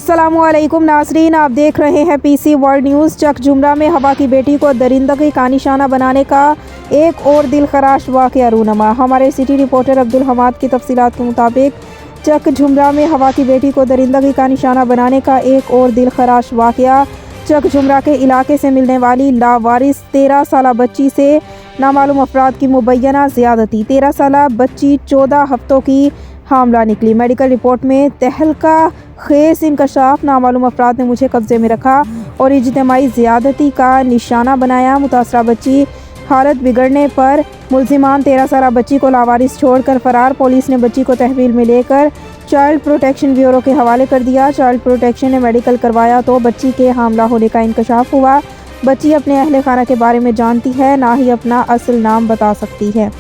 अस्सलामुअलैकुम नाज़रीन, आप देख रहे हैं पीसी वर्ल्ड न्यूज़। चक झुमरा में हवा की बेटी को दरिंदगी का निशाना बनाने का एक और दिलखराश वाक़या रूनमा। हमारे सिटी रिपोर्टर अब्दुल हमाद की तफसीलात के मुताबिक चक झुमरा में हवा की बेटी को दरिंदगी का निशाना बनाने का एक और दिलखराश वाक़या। चक झुमरा के इलाके से मिलने वाली लावारिस 13 साला बच्ची से नामालूम अफराद की मुबैना ज़्यादती। 13 साला बच्ची 14 हफ्तों की हामला निकली। मेडिकल रिपोर्ट में तहलका खेस इंकशाफ, नामालूम अफराद ने मुझे कब्जे में रखा और इज्तिमाई ज़्यादती का निशाना बनाया। मुतासरा बच्ची हालत बिगड़ने पर मुल्जिमान 13 साला बच्ची को लावारिस छोड़कर फरार। पुलिस ने बच्ची को तहवील में लेकर चाइल्ड प्रोटेक्शन ब्यूरो के हवाले कर दिया। चाइल्ड प्रोटेक्शन ने मेडिकल करवाया तो बच्ची के हामला होने का इंकशाफ हुआ। बच्ची अपने अहले खाना के बारे में जानती है, ना ही अपना असल नाम बता सकती है।